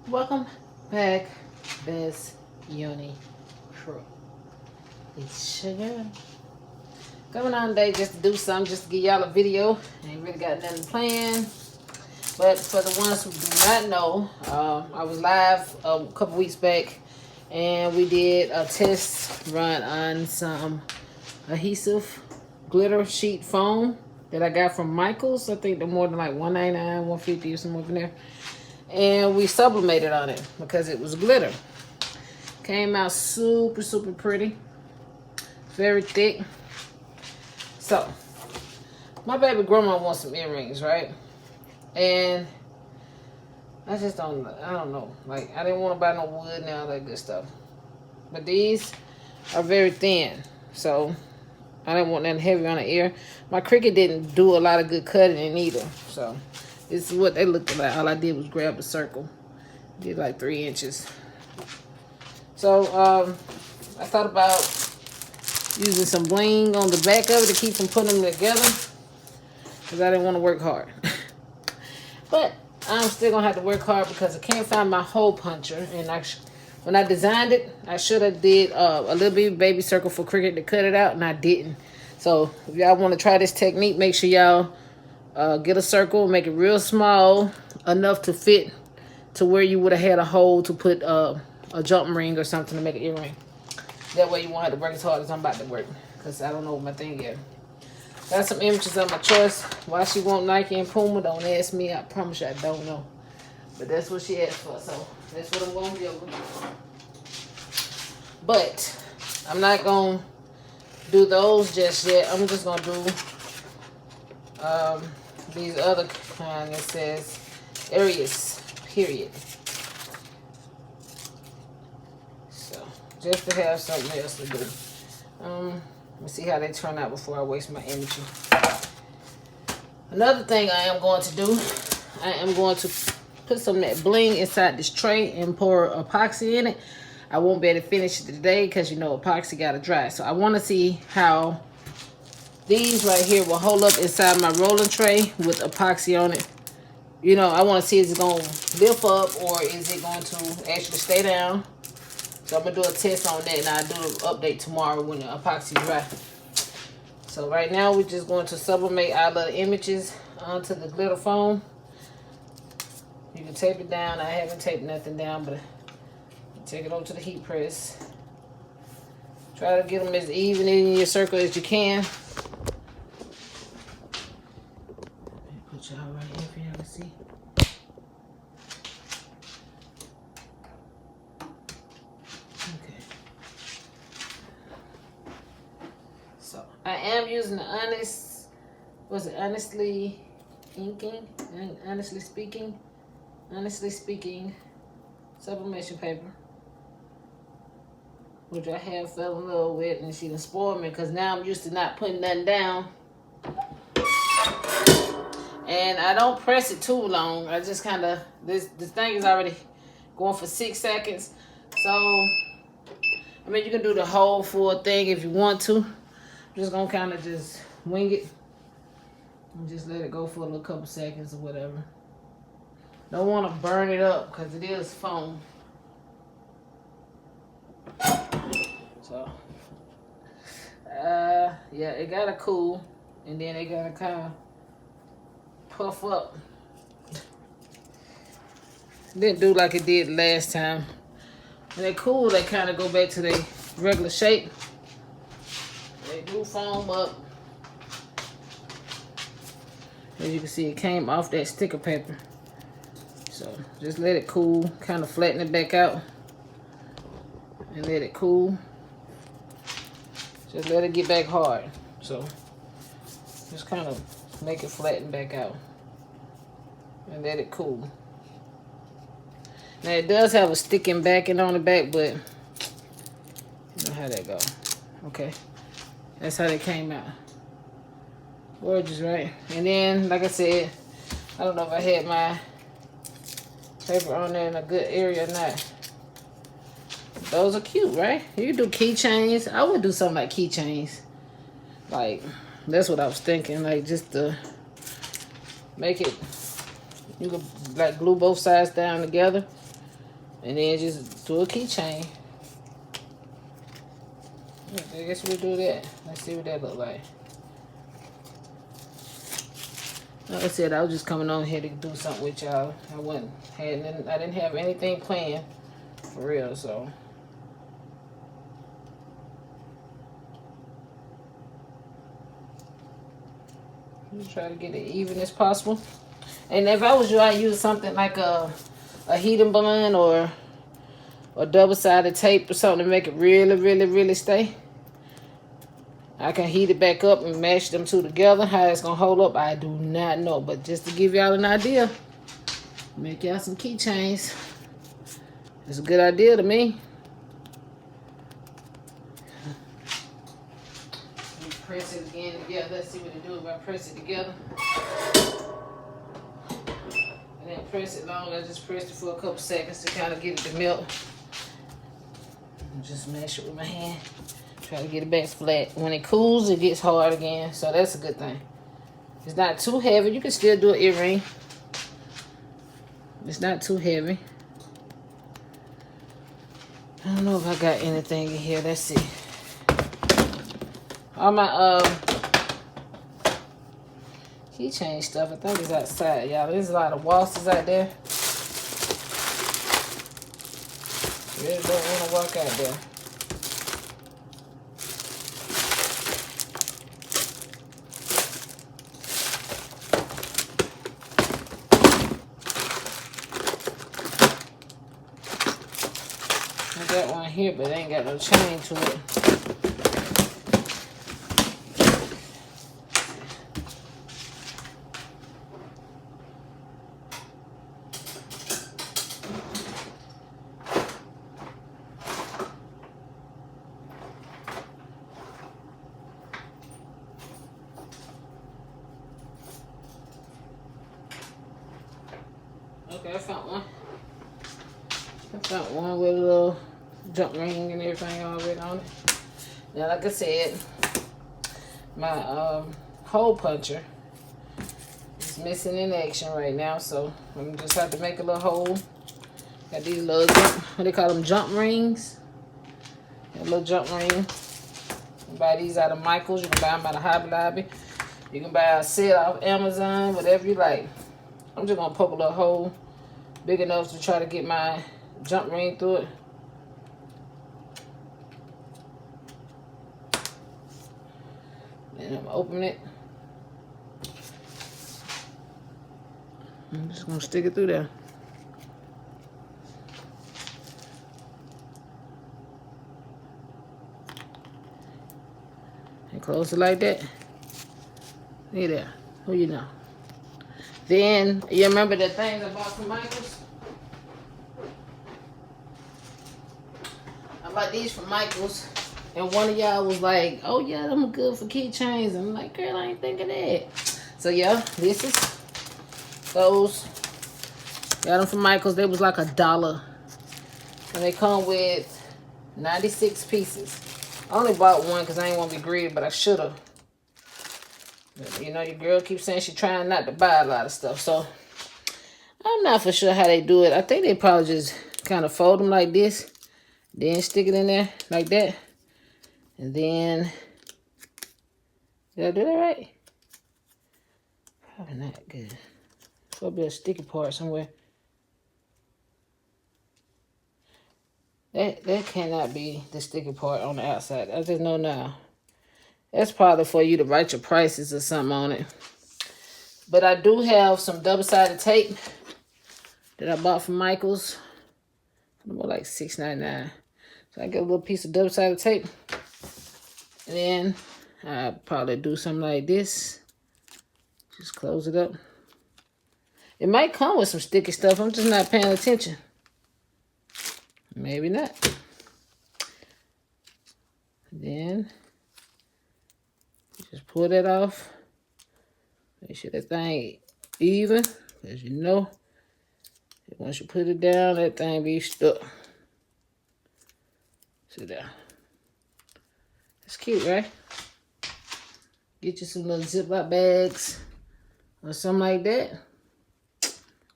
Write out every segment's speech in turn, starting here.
Welcome back, Best Uni Crew. It's Sugar. Coming on today just to do something, just to give y'all a video. Ain't really got nothing planned. But for the ones who do not know, I was live a couple weeks back and we did a test run on some adhesive glitter sheet foam that I got from Michaels. I think they're more than like $1.99, $1.50 or something over there. And we sublimated on it because it was glitter. Came out super, super pretty. Very thick. So, my baby grandma wants some earrings, right? And I don't know. Like, I didn't want to buy no wood and all that good stuff. But these are very thin. So, I didn't want nothing heavy on the ear. My Cricut didn't do a lot of good cutting in either. So, this is what they looked like. All I did was grab a circle. Did like 3 inches. So, I thought about using some bling on the back of it to keep from putting them together. Because I didn't want to work hard. But I'm still going to have to work hard because I can't find my hole puncher. And when I designed it, I should have did a little bit baby circle for Cricut to cut it out. And I didn't. So, if y'all want to try this technique, make sure y'all get a circle, make it real small, enough to fit to where you would have had a hole to put a jump ring or something to make an earring. That way you won't have to work as hard as I'm about to work, because I don't know what my thing is. Got some images of my choice. Why she want Nike and Puma, don't ask me. I promise you I don't know. But that's what she asked for, so that's what I'm going to give her. But I'm not going to do those just yet. I'm just going to do these other kind that says areas, period. So, just to have something else to do. Let me see how they turn out before I waste my energy. Another thing I am going to do, I am going to put some of that bling inside this tray and pour epoxy in it. I won't be able to finish it today because, you know, epoxy got to dry. So, I want to see how these right here will hold up inside my rolling tray with epoxy on it. You know, I want to see is it going to lift up or is it going to actually stay down. So I'm going to do a test on that and I'll do an update tomorrow when the epoxy dry. So right now we're just going to sublimate all the images onto the glitter foam. You can tape it down. I haven't taped nothing down, but take it over to the heat press. Try to get them as even in your circle as you can. Put y'all right here for y'all to see. Okay. So I am using the honestly speaking sublimation paper, which I have fell in love with, and she done spoiled me because now I'm used to not putting nothing down. And I don't press it too long. I just kind of, this thing is already going for 6 seconds. So, I mean, you can do the whole full thing if you want to. I'm just going to kind of just wing it. And just let it go for a little couple seconds or whatever. Don't want to burn it up because it is foam. So, yeah, it got to cool. And then it got to kind of puff up. Didn't do like it did last time. When they cool, they kind of go back to their regular shape. They do foam up. As you can see, it came off that sticker paper. So just let it cool, kind of flatten it back out. And let it cool. Just let it get back hard. So just kind of make it flatten back out. And let it cool. Now it does have a sticking backing on the back, but you know how that go. Okay. That's how they came out. Gorgeous, right? And then, like I said, I don't know if I had my paper on there in a good area or not. Those are cute, right? You can do keychains. I would do something like keychains. Like, that's what I was thinking. Like, just to make it, you could like glue both sides down together. And then just do a keychain. I guess we'll do that. Let's see what that look like. Like I said, I was just coming on here to do something with y'all. I didn't have anything planned for real, so. Just try to get it even as possible. And if I was you, I'd use something like a heating bond or double-sided tape or something to make it really, really, really stay. I can heat it back up and mash them two together. How it's gonna hold up, I do not know. But just to give y'all an idea, make y'all some keychains. It's a good idea to me. Let me press it again together. Let's see what it do if I press it together. I didn't press it long. I just pressed it for a couple seconds to kind of get it to melt. Just mash it with my hand. Try to get it back flat. When it cools, it gets hard again. So that's a good thing. It's not too heavy. You can still do an earring. It's not too heavy. I don't know if I got anything in here. Let's see. All my keychain stuff, I think is outside, y'all. There's a lot of wasters out there. Really don't want to walk out there. I got one here, but it ain't got no chain to it. Okay, I found one. I found one with a little jump ring and everything already on it. Now, like I said, my hole puncher is missing in action right now, so I'm just have to make a little hole. Got these little what they call them, jump rings. A little jump ring. You can buy these out of Michael's. You can buy them out of Hobby Lobby. You can buy a set off Amazon, whatever you like. I'm just gonna poke a little hole big enough to try to get my jump ring through it. And I'm opening it. I'm just gonna stick it through there. And close it like that. Look at that. Who you know? Then, you remember the things I bought from Michael's? I bought these from Michael's. And one of y'all was like, oh yeah, them good for keychains. I'm like, girl, I ain't thinking that. So yeah, this is those. Got them from Michael's. They was like $1. And they come with 96 pieces. I only bought one because I ain't want to be greedy, but I should have. You know, your girl keeps saying she's trying not to buy a lot of stuff. So, I'm not for sure how they do it. I think they probably just kind of fold them like this. Then stick it in there like that. And then, did I do that right? Probably not good. Probably a sticky part somewhere. That cannot be the sticky part on the outside. I just know now. That's probably for you to write your prices or something on it. But I do have some double-sided tape that I bought from Michael's. More like $6.99. So I get a little piece of double-sided tape. And then I'll probably do something like this. Just close it up. It might come with some sticky stuff. I'm just not paying attention. Maybe not. Then just pull that off. Make sure that thing even. As you know, once you put it down, that thing be stuck. Sit down. It's cute, right? Get you some little Ziploc bags or something like that.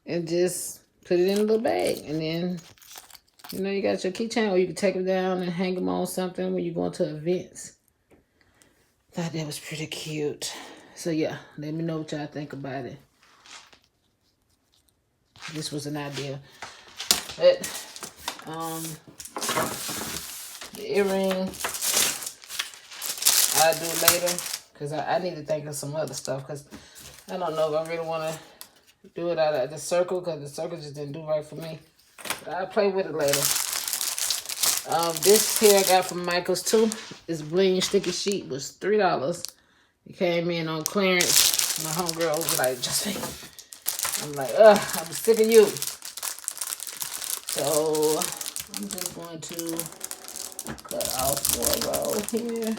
And just put it in a little bag. And then You know, you got your keychain, or you can take them down and hang them on something when you're going to events. Thought that was pretty cute. So yeah, let me know what y'all think about it. This was an idea. But the earring I'll do later, because I need to think of some other stuff, because I don't know if I really want to do it out of the circle, because the circle just didn't do right for me. But I'll play with it later. This here I got from Michael's too. This bling sticky sheet was $3. It came in on clearance. My homegirl was like, just me. I'm like, ugh, I'm sick of you. So I'm just going to cut off one roll here.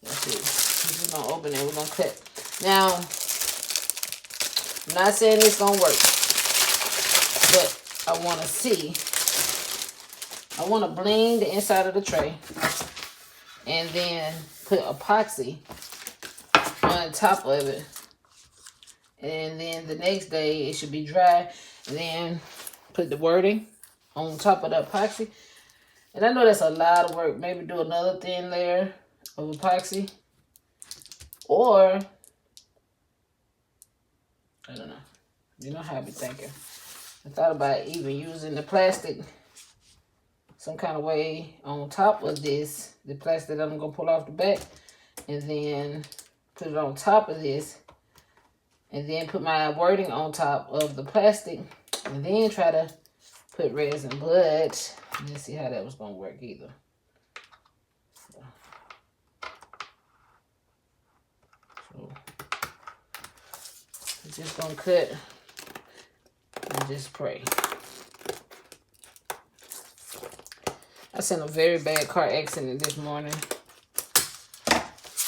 Let's see. We're just gonna open it. We're gonna cut. Now, I'm not saying it's gonna work, but I want to see. I want to bling the inside of the tray, and then put epoxy on top of it. And then the next day it should be dry, and then put the wording on top of the epoxy. And I know that's a lot of work. Maybe do another thin layer of epoxy, or I don't know. You know how I be thinking. I thought about even using the plastic some kind of way on top of this, the plastic that I'm gonna pull off the back, and then put it on top of this, and then put my wording on top of the plastic, and then try to put resin. But I didn't see how that was gonna work either. So I'm just gonna cut and just pray. I seen a very bad car accident this morning.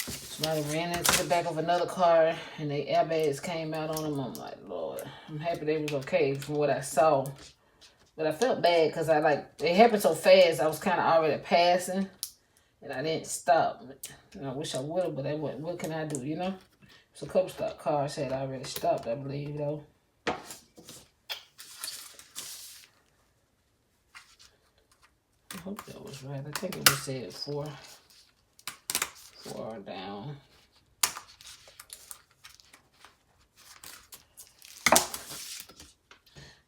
Somebody ran into the back of another car and the airbags came out on them. I'm like, Lord, I'm happy they was okay from what I saw. But I felt bad because it happened so fast. I was kind of already passing and I didn't stop. And I wish I would have, but what can I do, you know? So a couple stop cars had already stopped, I believe, though. I hope that was right. I think it was said four down.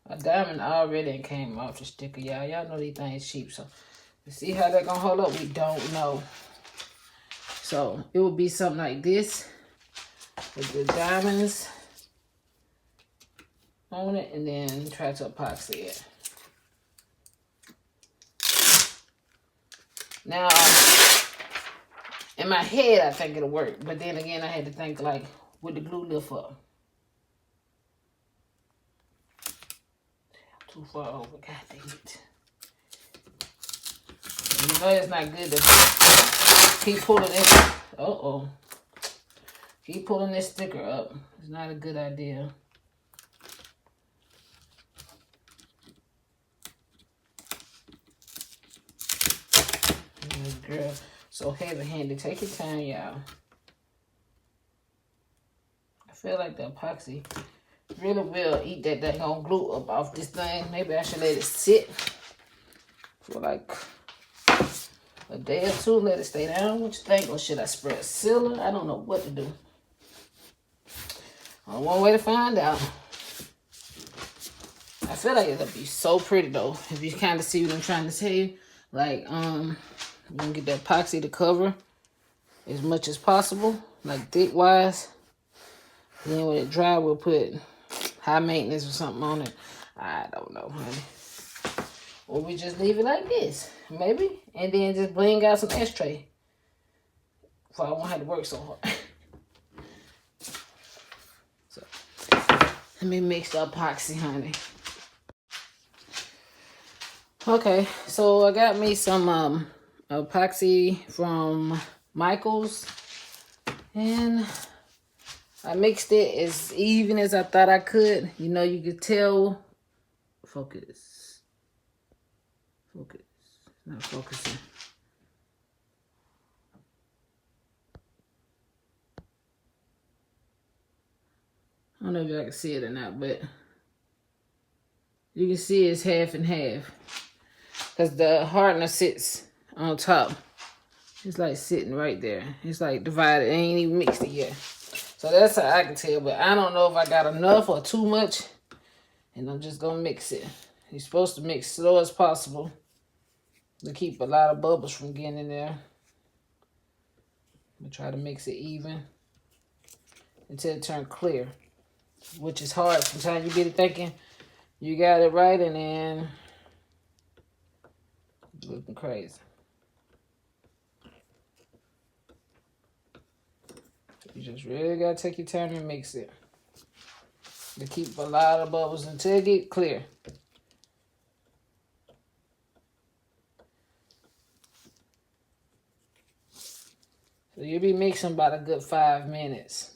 A diamond already came off the sticker, y'all. Y'all know these things cheap, so to see how they're gonna hold up, we don't know. So it will be something like this with the diamonds on it, and then try to epoxy it. Now, in my head, I think it'll work, but then again, I had to think like, would the glue lift up? Too far over, god dang it. And you know it's not good to keep pulling this. Keep pulling this sticker up. It's not a good idea. Girl, so heavy-handed. Take your time, y'all. I feel like the epoxy really will eat that daggone glue up off this thing. Maybe I should let it sit for like a day or two. Let it stay down. What you think? Or should I spray a sealer? I don't know what to do. Only one way to find out. I feel like it'll be so pretty though. If you kind of see what I'm trying to tell you. Like, we're gonna get that epoxy to cover as much as possible, like thick-wise. Then when it dry, we'll put high maintenance or something on it. I don't know, honey. Or we just leave it like this, maybe. And then just bling out some ashtray. So I won't have to work so hard. So, let me mix the epoxy, honey. Okay, so I got me some epoxy from Michael's, and I mixed it as even as I thought I could. You know, you could tell. Focus. It's not focusing. I don't know if y'all can see it or not, but You can see it's half and half. Because the hardener sits on top. It's like sitting right there. It's like divided. It ain't even mixed it yet. So that's how I can tell. But I don't know if I got enough or too much. And I'm just going to mix it. You're supposed to mix slow as possible to keep a lot of bubbles from getting in there. I'm going to try to mix it even until it turns clear, which is hard. Sometimes you get it thinking you got it right and then looking crazy. You just really got to take your time and mix it to keep a lot of bubbles until it get clear. So you'll be mixing about a good 5 minutes.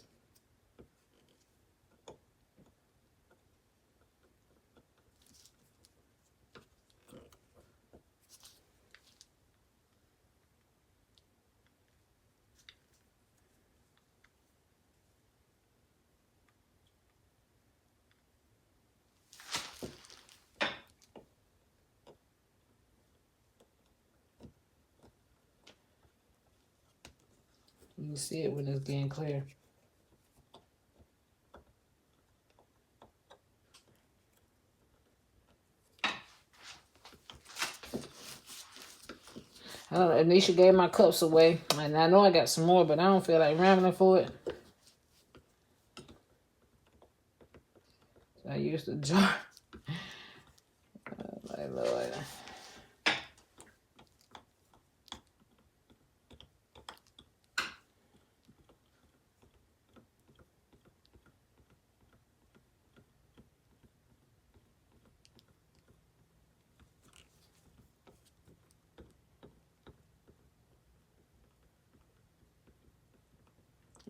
You can see it when it's getting clear. I don't know, Anisha gave my cups away. And I know I got some more, but I don't feel like rambling for it. So I used the jar. Oh my Lord.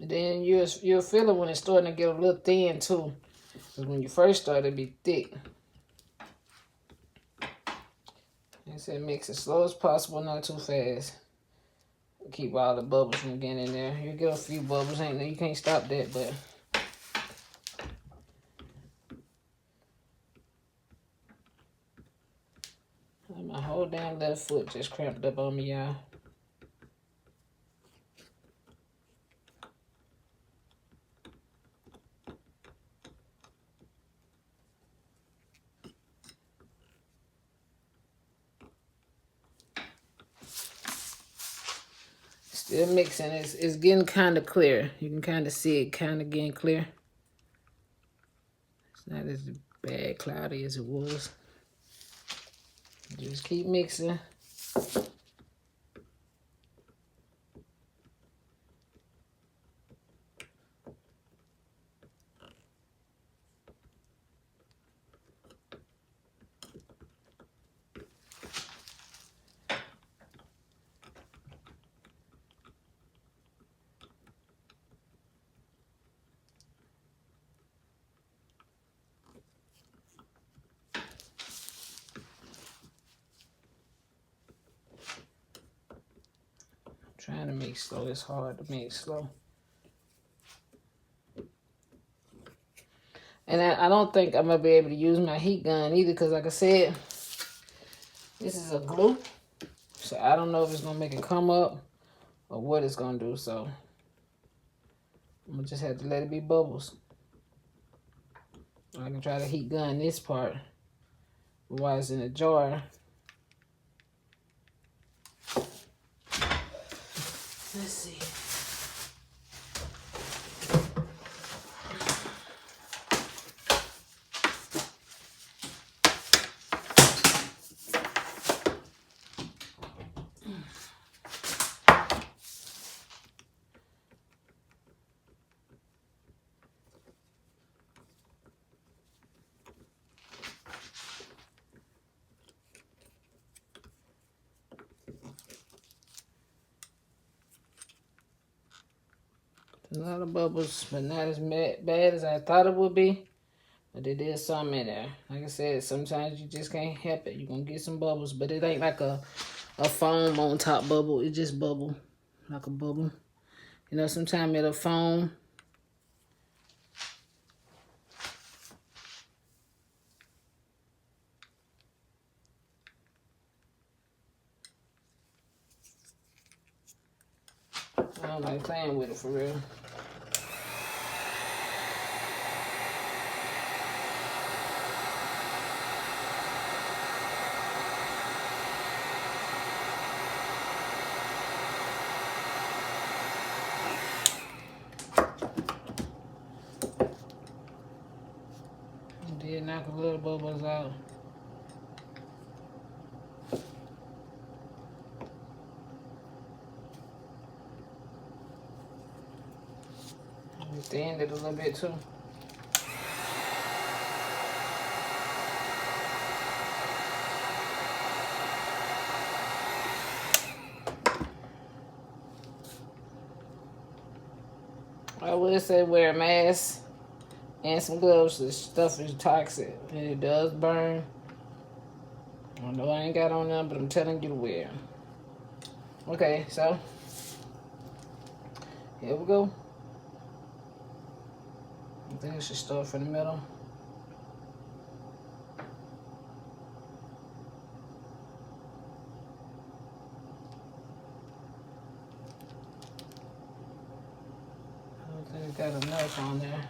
And then you'll feel it when it's starting to get a little thin too. Because when you first start, it'll be thick. I said mix it slow as possible, not too fast. Keep all the bubbles from getting in there. You get a few bubbles, you can't stop that, but my whole damn left foot just cramped up on me, y'all. Still mixing. It's getting kind of clear. You can kind of see it kind of getting clear. It's not as bad cloudy as it was. Just keep mixing. Trying to make slow. It's hard to make slow. And I don't think I'm going to be able to use my heat gun either because, like I said, this is a glue. So I don't know if it's going to make it come up or what it's going to do. So I'm going to just have to let it be bubbles. I can try to heat gun this part while it's in a jar. Let's see. A lot of bubbles, but not as bad as I thought it would be. But there is some in there. Like I said, sometimes you just can't help it. You're going to get some bubbles, but it ain't like a foam on top bubble. It just bubble, like a bubble. You know, sometimes it'll foam. don't like playing with it for real. Did knock a little bubbles out. Extend it a little bit too. I would say wear a mask and some gloves. This stuff is toxic and it does burn. I know I ain't got on them, but I'm telling you to wear. Okay, so here we go. I think I should start from the middle. I don't think I got enough on there.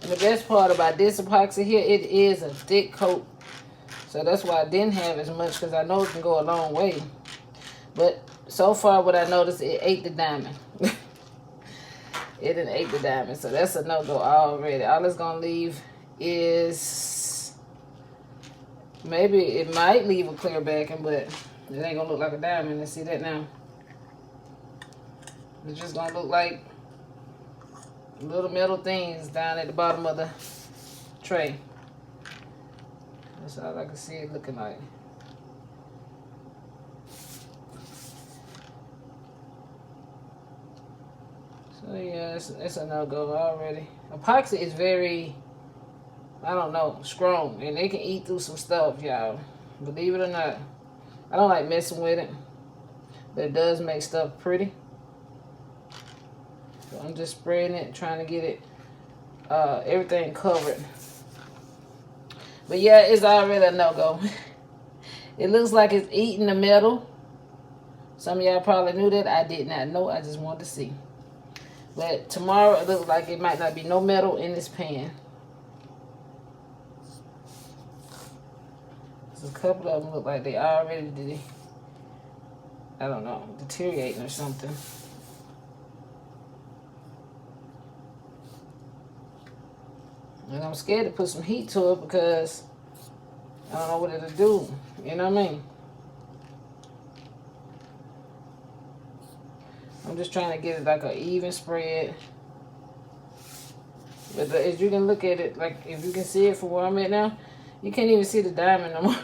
And the best part about this epoxy here, it is a thick coat. So that's why I didn't have as much, because I know it can go a long way. But so far what I noticed, it ate the diamond. It didn't ate the diamond. So that's a no-go already. All it's going to leave is, maybe it might leave a clear backing, but it ain't going to look like a diamond. Let's see that now. It's just going to look like little metal things down at the bottom of the tray. That's all I can see it looking like. So yeah, it's a no-go already. Epoxy is very, I don't know, strong. And it can eat through some stuff, y'all. Believe it or not. I don't like messing with it. But it does make stuff pretty. So I'm just spreading it, trying to get it, everything covered. But yeah, it's already a no-go. It looks like it's eating the metal. Some of y'all probably knew that. I did not know. I just wanted to see. But tomorrow it looks like it might not be no metal in this pan. There's a couple of them look like they already did, I don't know, deteriorating or something. And I'm scared to put some heat to it because I don't know what it'll do. You know what I mean? I'm just trying to get it like an even spread. But as you can look at it, like if you can see it from where I'm at now, you can't even see the diamond no more.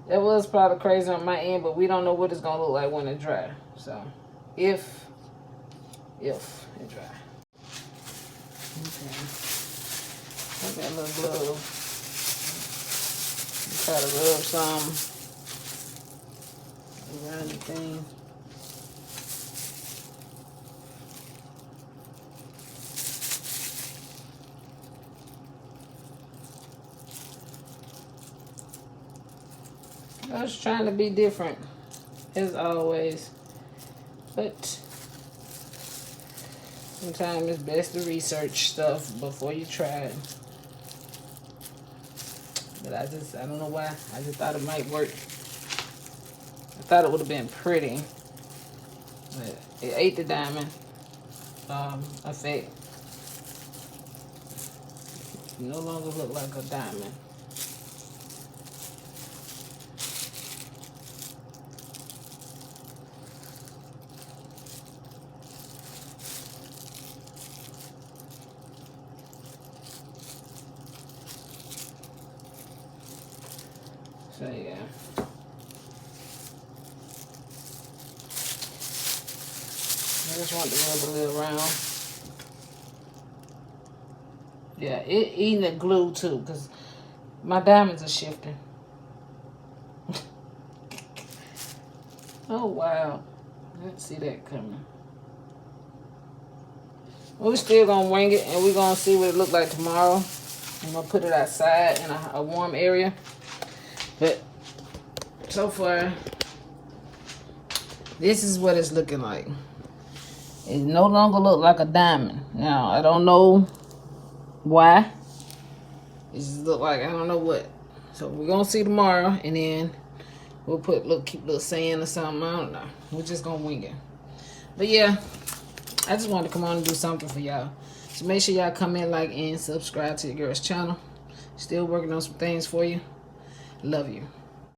That was probably crazy on my end, but we don't know what it's gonna look like when it dry. So, if it dry. Okay. I got a little glove. Try to rub some around the thing. I was trying to be different, as always, but sometimes it's best to research stuff before you try it. But I don't know why, I just thought it might work. I thought it would have been pretty, but it ate the diamond effect. It no longer look like a diamond. So yeah. I just want to rub a little around. Yeah, it eating the glue too, because my diamonds are shifting. Oh wow. I didn't see that coming. We're still gonna wing it and we're gonna see what it look like tomorrow. I'm gonna put it outside in a warm area. But so far, This is what it's looking like. It no longer look like a diamond. Now, I don't know why. It just look like, I don't know what. So we're gonna see tomorrow, and then we'll keep a little sand or something. I don't know. We're just gonna wing it. But yeah, I just wanted to come on and do something for y'all. So make sure y'all comment, like, and subscribe to your girl's channel. Still working on some things for you. Love you.